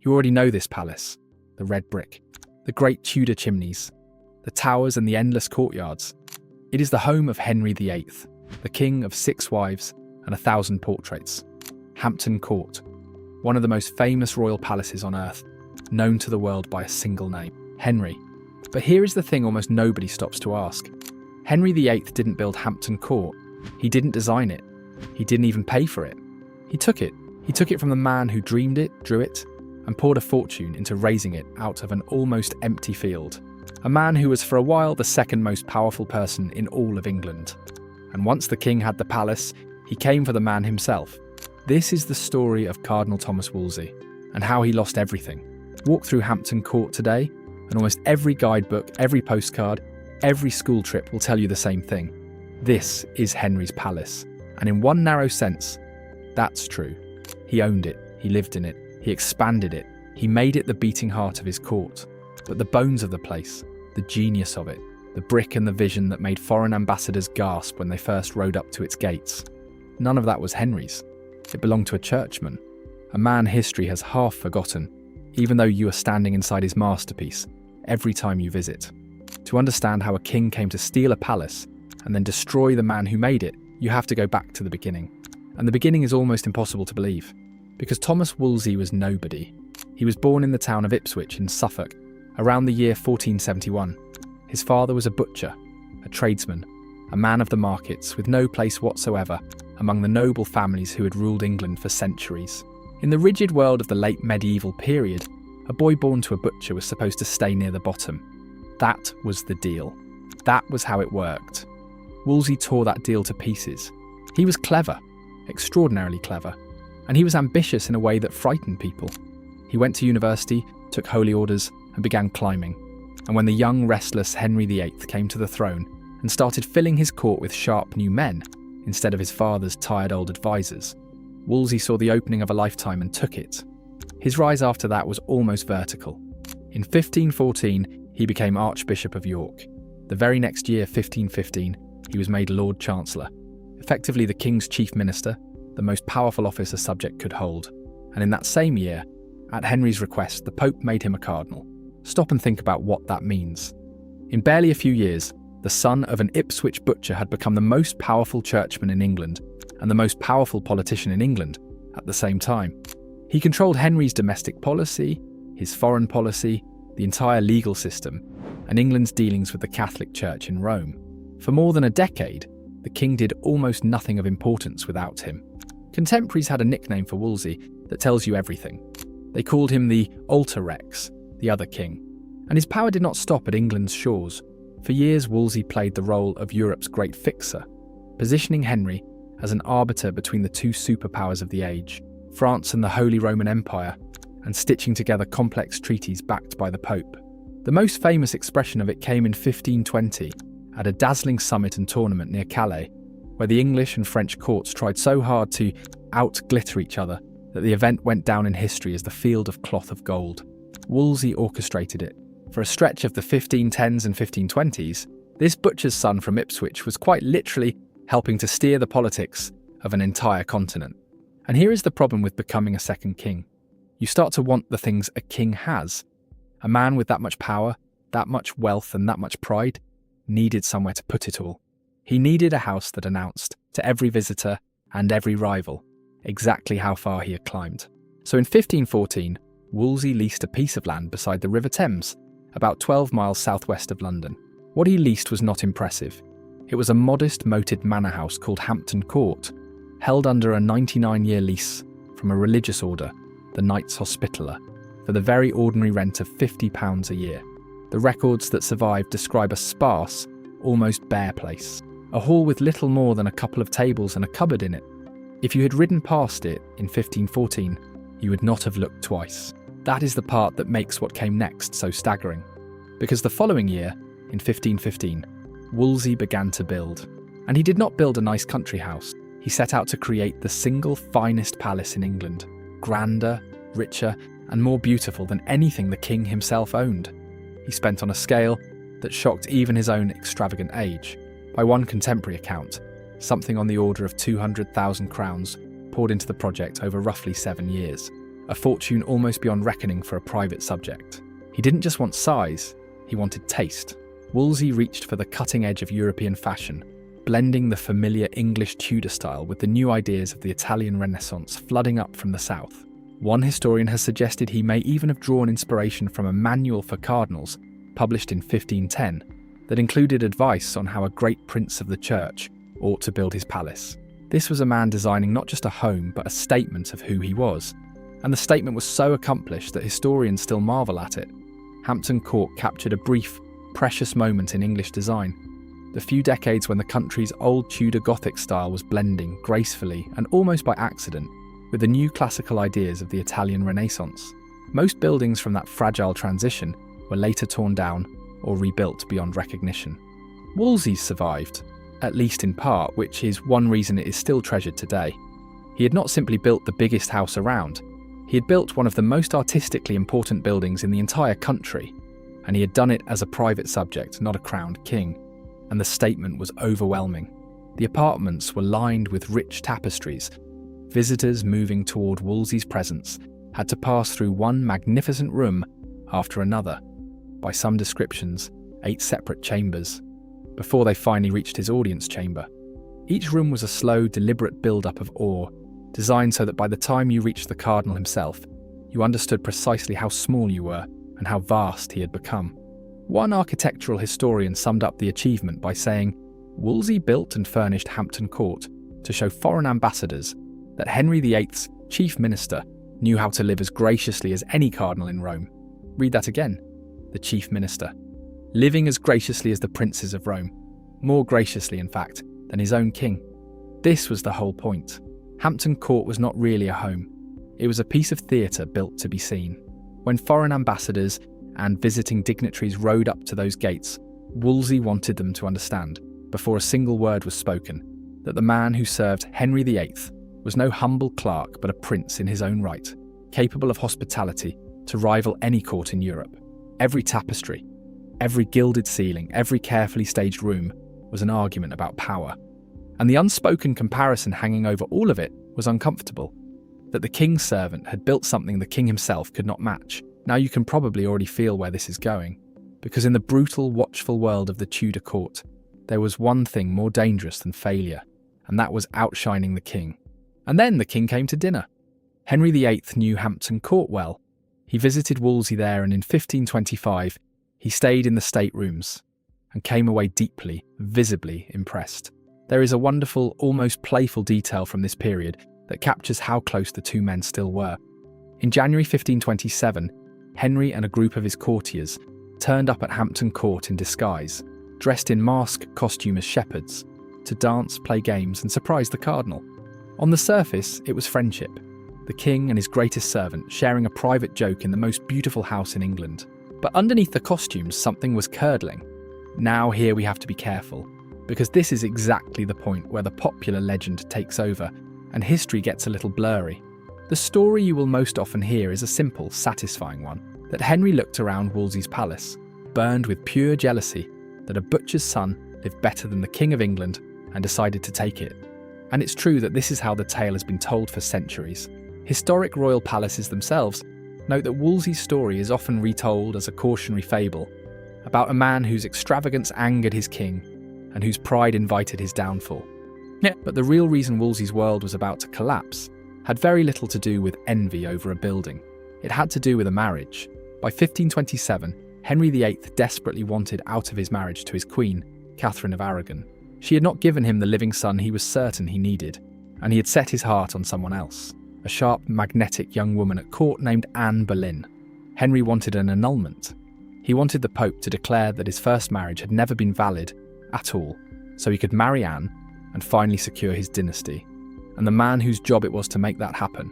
You already know this palace, the red brick, the great Tudor chimneys, the towers and the endless courtyards. It is the home of Henry VIII, the king of 6 wives and 1,000 portraits. Hampton Court, one of the most famous royal palaces on earth, known to the world by a single name, Henry. But here is the thing almost nobody stops to ask. Henry VIII didn't build Hampton Court. He didn't design it. He didn't even pay for it. He took it. He took it from the man who dreamed it, drew it, and poured a fortune into raising it out of an almost empty field. A man who was for a while the second most powerful person in all of England. And once the king had the palace, he came for the man himself. This is the story of Cardinal Thomas Wolsey and how he lost everything. Walk through Hampton Court today, and almost every guidebook, every postcard, every school trip will tell you the same thing. This is Henry's palace. And in one narrow sense, that's true. He owned it, he lived in it, he expanded it, he made it the beating heart of his court. But the bones of the place, the genius of it, the brick and the vision that made foreign ambassadors gasp when they first rode up to its gates, none of that was Henry's. It belonged to a churchman, a man history has half forgotten, even though you are standing inside his masterpiece every time you visit. To understand how a king came to steal a palace and then destroy the man who made it, you have to go back to the beginning. And the beginning is almost impossible to believe, because Thomas Wolsey was nobody. He was born in the town of Ipswich in Suffolk, around the year 1471. His father was a butcher, a tradesman, a man of the markets with no place whatsoever among the noble families who had ruled England for centuries. In the rigid world of the late medieval period, a boy born to a butcher was supposed to stay near the bottom. That was the deal. That was how it worked. Wolsey tore that deal to pieces. He was clever, extraordinarily clever, and he was ambitious in a way that frightened people. He went to university, took holy orders, and began climbing. And when the young, restless Henry VIII came to the throne and started filling his court with sharp new men instead of his father's tired old advisors, Wolsey saw the opening of a lifetime and took it. His rise after that was almost vertical. In 1514, he became Archbishop of York. The very next year, 1515, he was made Lord Chancellor, effectively the king's chief minister, the most powerful office a subject could hold. And in that same year, at Henry's request, the Pope made him a cardinal. Stop and think about what that means. In barely a few years, the son of an Ipswich butcher had become the most powerful churchman in England and the most powerful politician in England at the same time. He controlled Henry's domestic policy, his foreign policy, the entire legal system, and England's dealings with the Catholic Church in Rome. For more than a decade, the king did almost nothing of importance without him. Contemporaries had a nickname for Wolsey that tells you everything. They called him the Alter Rex, the other king. And his power did not stop at England's shores. For years, Wolsey played the role of Europe's great fixer, positioning Henry as an arbiter between the two superpowers of the age, France and the Holy Roman Empire, and stitching together complex treaties backed by the Pope. The most famous expression of it came in 1520 at a dazzling summit and tournament near Calais, where the English and French courts tried so hard to out-glitter each other that the event went down in history as the Field of Cloth of Gold. Wolsey orchestrated it. For a stretch of the 1510s and 1520s, this butcher's son from Ipswich was quite literally helping to steer the politics of an entire continent. And here is the problem with becoming a second king. You start to want the things a king has. A man with that much power, that much wealth and that much pride needed somewhere to put it all. He needed a house that announced to every visitor and every rival exactly how far he had climbed. So in 1514, Wolsey leased a piece of land beside the River Thames, about 12 miles southwest of London. What he leased was not impressive. It was a modest moated manor house called Hampton Court, held under a 99-year lease from a religious order, the Knights Hospitaller, for the very ordinary rent of £50 a year. The records that survive describe a sparse, almost bare place, a hall with little more than a couple of tables and a cupboard in it. If you had ridden past it in 1514, you would not have looked twice. That is the part that makes what came next so staggering. Because the following year, in 1515, Wolsey began to build. And he did not build a nice country house. He set out to create the single finest palace in England, grander, richer, and more beautiful than anything the king himself owned. He spent on a scale that shocked even his own extravagant age. By one contemporary account, something on the order of 200,000 crowns poured into the project over roughly 7 years. a fortune almost beyond reckoning for a private subject. He didn't just want size, he wanted taste. Wolsey reached for the cutting edge of European fashion, blending the familiar English Tudor style with the new ideas of the Italian Renaissance flooding up from the south. One historian has suggested he may even have drawn inspiration from a manual for cardinals, published in 1510, that included advice on how a great prince of the church ought to build his palace. This was a man designing not just a home, but a statement of who he was. And the statement was so accomplished that historians still marvel at it. Hampton Court captured a brief, precious moment in English design. The few decades when the country's old Tudor Gothic style was blending gracefully and almost by accident with the new classical ideas of the Italian Renaissance. Most buildings from that fragile transition were later torn down or rebuilt beyond recognition. Wolsey's survived, at least in part, which is one reason it is still treasured today. He had not simply built the biggest house around, he had built one of the most artistically important buildings in the entire country, and he had done it as a private subject, not a crowned king, and the statement was overwhelming. The apartments were lined with rich tapestries. Visitors moving toward Wolsey's presence had to pass through one magnificent room after another, by some descriptions, 8 separate chambers, before they finally reached his audience chamber. Each room was a slow, deliberate build-up of awe, designed so that by the time you reached the cardinal himself, you understood precisely how small you were and how vast he had become. One architectural historian summed up the achievement by saying, Wolsey built and furnished Hampton Court to show foreign ambassadors that Henry VIII's chief minister knew how to live as graciously as any cardinal in Rome. Read that again. The chief minister. Living as graciously as the princes of Rome. More graciously, in fact, than his own king. This was the whole point. Hampton Court was not really a home. It was a piece of theatre built to be seen. When foreign ambassadors and visiting dignitaries rode up to those gates, Wolsey wanted them to understand, before a single word was spoken, that the man who served Henry VIII was no humble clerk but a prince in his own right, capable of hospitality to rival any court in Europe. Every tapestry, every gilded ceiling, every carefully staged room was an argument about power. And the unspoken comparison hanging over all of it was uncomfortable. That the king's servant had built something the king himself could not match. Now you can probably already feel where this is going. Because in the brutal, watchful world of the Tudor court, there was one thing more dangerous than failure, and that was outshining the king. And then the king came to dinner. Henry VIII knew Hampton Court well. He visited Wolsey there, and in 1525, he stayed in the staterooms and came away deeply, visibly impressed. There is a wonderful, almost playful detail from this period that captures how close the two men still were. In January 1527, Henry and a group of his courtiers turned up at Hampton Court in disguise, dressed in mask costume as shepherds, to dance, play games, and surprise the cardinal. On the surface, it was friendship, the king and his greatest servant sharing a private joke in the most beautiful house in England. But underneath the costumes, something was curdling. Now here we have to be careful, because this is exactly the point where the popular legend takes over and history gets a little blurry. The story you will most often hear is a simple, satisfying one, that Henry looked around Wolsey's palace, burned with pure jealousy that a butcher's son lived better than the King of England, and decided to take it. And it's true that this is how the tale has been told for centuries. Historic royal palaces themselves note that Wolsey's story is often retold as a cautionary fable about a man whose extravagance angered his king and whose pride invited his downfall. But the real reason Wolsey's world was about to collapse had very little to do with envy over a building. It had to do with a marriage. By 1527, Henry VIII desperately wanted out of his marriage to his queen, Catherine of Aragon. She had not given him the living son he was certain he needed, and he had set his heart on someone else, a sharp, magnetic young woman at court named Anne Boleyn. Henry wanted an annulment. He wanted the Pope to declare that his first marriage had never been valid at all, so he could marry Anne and finally secure his dynasty. And the man whose job it was to make that happen,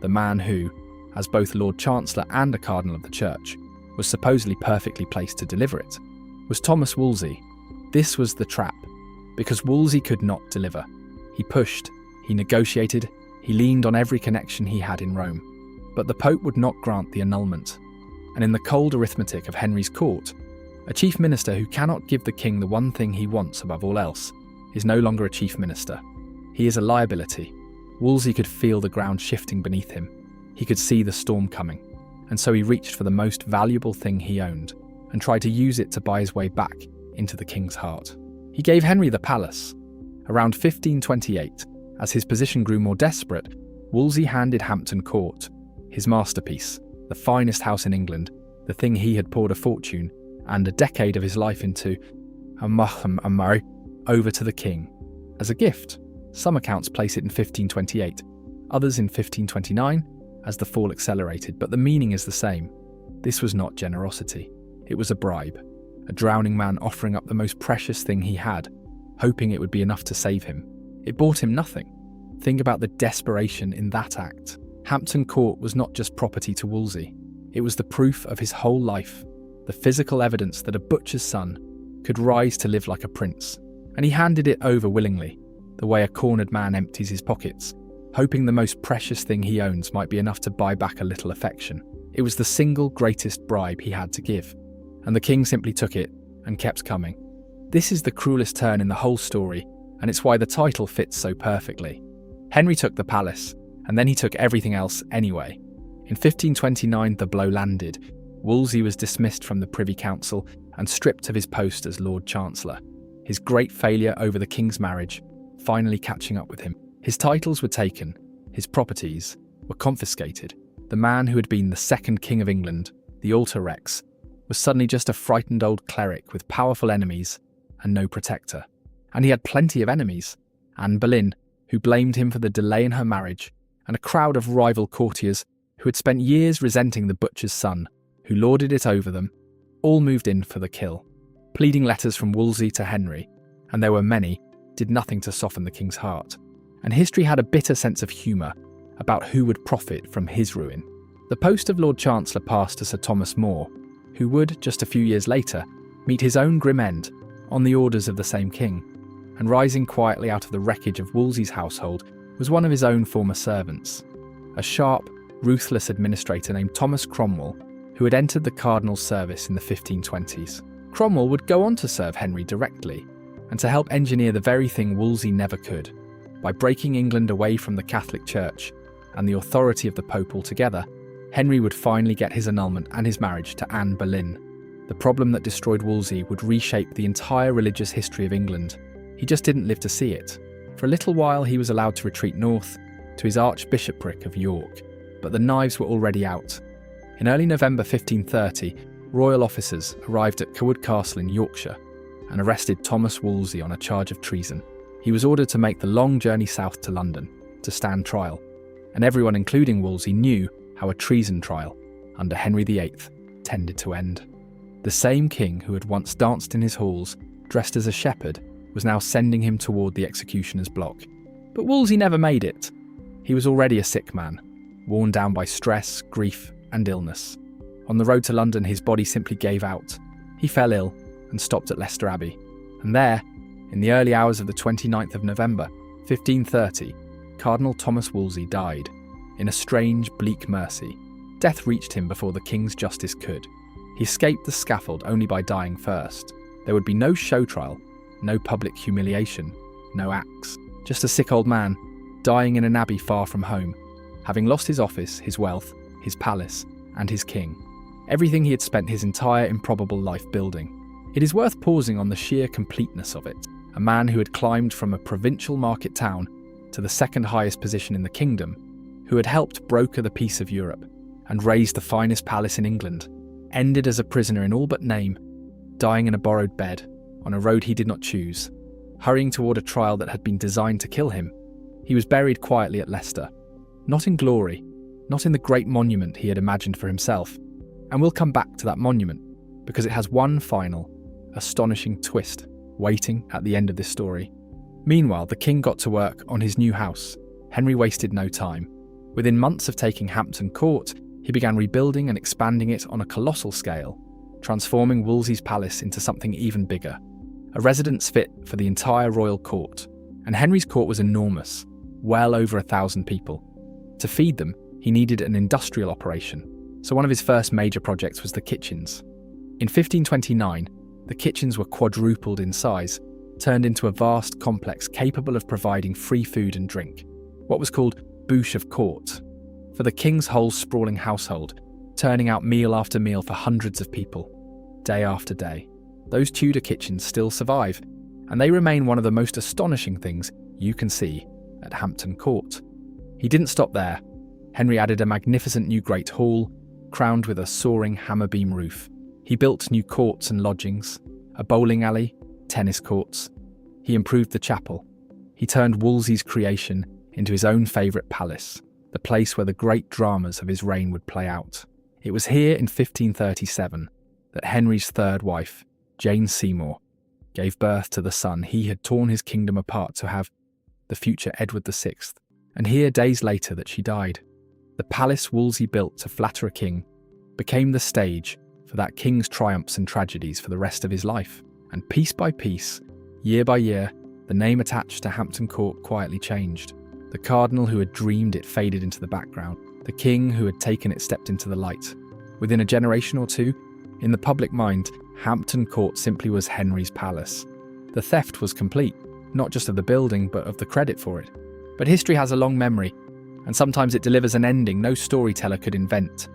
the man who, as both Lord Chancellor and a Cardinal of the Church, was supposedly perfectly placed to deliver it, was Thomas Wolsey. This was the trap, because Wolsey could not deliver. He pushed, he negotiated, he leaned on every connection he had in Rome. But the Pope would not grant the annulment. And in the cold arithmetic of Henry's court, a chief minister who cannot give the king the one thing he wants above all else is no longer a chief minister. He is a liability. Wolsey could feel the ground shifting beneath him. He could see the storm coming, and so he reached for the most valuable thing he owned and tried to use it to buy his way back into the king's heart. He gave Henry the palace. Around 1528, as his position grew more desperate, Wolsey handed Hampton Court, his masterpiece, the finest house in England, the thing he had poured a fortune and a decade of his life into, over to the king. As a gift, some accounts place it in 1528, others in 1529, as the fall accelerated, but the meaning is the same. This was not generosity. It was a bribe, a drowning man offering up the most precious thing he had, hoping it would be enough to save him. It bought him nothing. Think about the desperation in that act. Hampton Court was not just property to Wolsey. It was the proof of his whole life, the physical evidence that a butcher's son could rise to live like a prince. And he handed it over willingly, the way a cornered man empties his pockets, hoping the most precious thing he owns might be enough to buy back a little affection. It was the single greatest bribe he had to give, and the king simply took it and kept coming. This is the cruelest turn in the whole story, and it's why the title fits so perfectly. Henry took the palace, and then he took everything else anyway. In 1529, the blow landed. Wolsey was dismissed from the Privy Council and stripped of his post as Lord Chancellor. His great failure over the king's marriage finally catching up with him. His titles were taken, his properties were confiscated. The man who had been the second king of England, the Alter Rex, was suddenly just a frightened old cleric with powerful enemies and no protector. And he had plenty of enemies. Anne Boleyn, who blamed him for the delay in her marriage, and a crowd of rival courtiers who had spent years resenting the butcher's son, who lorded it over them, all moved in for the kill. Pleading letters from Wolsey to Henry, and there were many, did nothing to soften the king's heart. And history had a bitter sense of humour about who would profit from his ruin. The post of Lord Chancellor passed to Sir Thomas More, who would, just a few years later, meet his own grim end on the orders of the same king. And rising quietly out of the wreckage of Wolsey's household was one of his own former servants, a sharp, ruthless administrator named Thomas Cromwell, who had entered the cardinal's service in the 1520s. Cromwell would go on to serve Henry directly, and to help engineer the very thing Wolsey never could. By breaking England away from the Catholic Church and the authority of the Pope altogether, Henry would finally get his annulment and his marriage to Anne Boleyn. The problem that destroyed Wolsey would reshape the entire religious history of England. He just didn't live to see it. For a little while he was allowed to retreat north to his Archbishopric of York, but the knives were already out. In early November 1530, royal officers arrived at Cawood Castle in Yorkshire and arrested Thomas Wolsey on a charge of treason. He was ordered to make the long journey south to London to stand trial, and everyone, including Wolsey, knew how a treason trial under Henry VIII tended to end. The same king who had once danced in his halls, dressed as a shepherd, was now sending him toward the executioner's block. But Wolsey never made it. He was already a sick man, worn down by stress, grief, and illness. On the road to London, his body simply gave out. He fell ill and stopped at Leicester Abbey. And there, in the early hours of the 29th of November, 1530, Cardinal Thomas Wolsey died. In a strange, bleak mercy, death reached him before the king's justice could. He escaped the scaffold only by dying first. There would be no show trial, no public humiliation, no axe. Just a sick old man, dying in an abbey far from home, having lost his office, his wealth, his palace, and his king. Everything he had spent his entire improbable life building. It is worth pausing on the sheer completeness of it. A man who had climbed from a provincial market town to the second highest position in the kingdom, who had helped broker the peace of Europe and raised the finest palace in England, ended as a prisoner in all but name, dying in a borrowed bed, on a road he did not choose, hurrying toward a trial that had been designed to kill him. He was buried quietly at Leicester, not in glory, not in the great monument he had imagined for himself. And we'll come back to that monument, because it has one final, astonishing twist waiting at the end of this story. Meanwhile, the king got to work on his new house. Henry wasted no time. Within months of taking Hampton Court, he began rebuilding and expanding it on a colossal scale, transforming Wolsey's palace into something even bigger, a residence fit for the entire royal court. And Henry's court was enormous, well over 1,000 people. To feed them, he needed an industrial operation, so one of his first major projects was the kitchens. In 1529, the kitchens were quadrupled in size, turned into a vast complex capable of providing free food and drink, what was called bouche of court. for the king's whole sprawling household, turning out meal after meal for hundreds of people, day after day. Those Tudor kitchens still survive, and they remain one of the most astonishing things you can see at Hampton Court. He didn't stop there. Henry added a magnificent new Great Hall, crowned with a soaring hammer beam roof. He built new courts and lodgings, a bowling alley, tennis courts. He improved the chapel. He turned Wolsey's creation into his own favourite palace, the place where the great dramas of his reign would play out. It was here in 1537 that Henry's third wife, Jane Seymour, gave birth to the son he had torn his kingdom apart to have, the future Edward VI, and here days later that she died. The palace Wolsey built to flatter a king became the stage for that king's triumphs and tragedies for the rest of his life, and piece by piece, year by year, the name attached to Hampton Court quietly changed. The cardinal who had dreamed it faded into the background. The king who had taken it stepped into the light. Within a generation or two, in the public mind, Hampton Court simply was Henry's palace. The theft was complete, not just of the building, but of the credit for it. But history has a long memory, and sometimes it delivers an ending no storyteller could invent.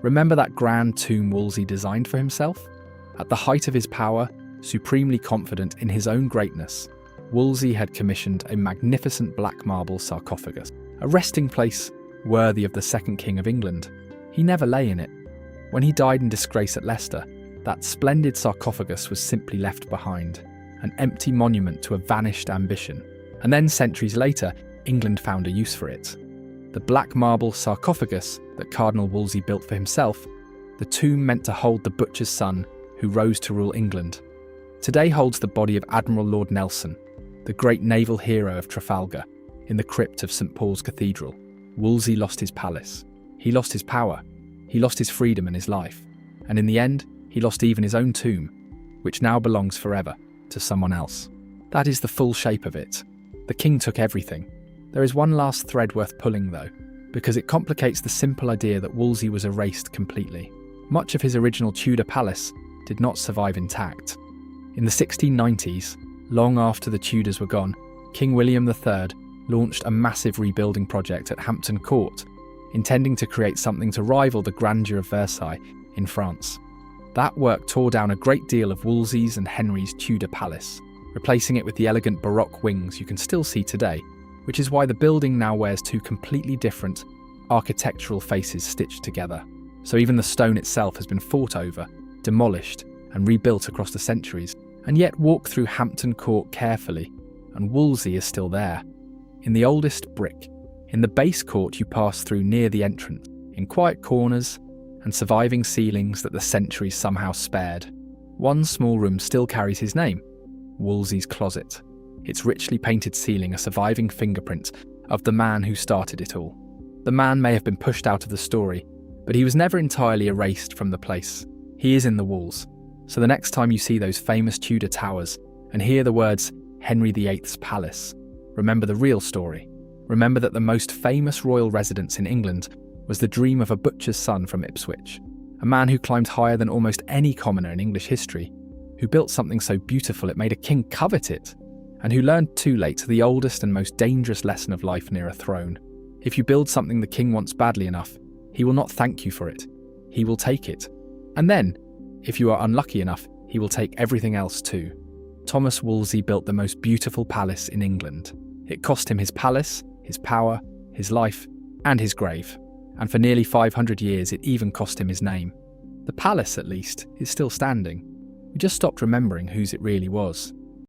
Remember that grand tomb Wolsey designed for himself? At the height of his power, supremely confident in his own greatness, Wolsey had commissioned a magnificent black marble sarcophagus, a resting place worthy of the second king of England. He never lay in it. When he died in disgrace at Leicester, that splendid sarcophagus was simply left behind, an empty monument to a vanished ambition. And then centuries later, England found a use for it. The black marble sarcophagus that Cardinal Wolsey built for himself, the tomb meant to hold the butcher's son who rose to rule England, today holds the body of Admiral Lord Nelson, the great naval hero of Trafalgar, in the crypt of St. Paul's Cathedral. Wolsey lost his palace. He lost his power. He lost his freedom and his life. And in the end, he lost even his own tomb, which now belongs forever to someone else. That is the full shape of it. The king took everything. There is one last thread worth pulling, though, because it complicates the simple idea that Wolsey was erased completely. Much of his original Tudor palace did not survive intact. In the 1690s, long after the Tudors were gone, King William III launched a massive rebuilding project at Hampton Court, intending to create something to rival the grandeur of Versailles in France. That work tore down a great deal of Wolsey's and Henry's Tudor palace, replacing it with the elegant Baroque wings you can still see today, which is why the building now wears two completely different architectural faces stitched together. So even the stone itself has been fought over, demolished, and rebuilt across the centuries. And yet walk through Hampton Court carefully, and Wolsey is still there. In the oldest brick, in the base court you pass through near the entrance, in quiet corners and surviving ceilings that the centuries somehow spared. One small room still carries his name, Wolsey's Closet, its richly painted ceiling a surviving fingerprint of the man who started it all. The man may have been pushed out of the story, but he was never entirely erased from the place. He is in the walls. So the next time you see those famous Tudor towers and hear the words Henry VIII's palace, remember the real story. Remember that the most famous royal residence in England was the dream of a butcher's son from Ipswich, a man who climbed higher than almost any commoner in English history, who built something so beautiful it made a king covet it, and who learned too late the oldest and most dangerous lesson of life near a throne. If you build something the king wants badly enough, he will not thank you for it. He will take it. And then, if you are unlucky enough, he will take everything else too. Thomas Wolsey built the most beautiful palace in England. It cost him his palace, his power, his life, and his grave. And for nearly 500 years it even cost him his name. The palace, at least, is still standing. We just stopped remembering whose it really was.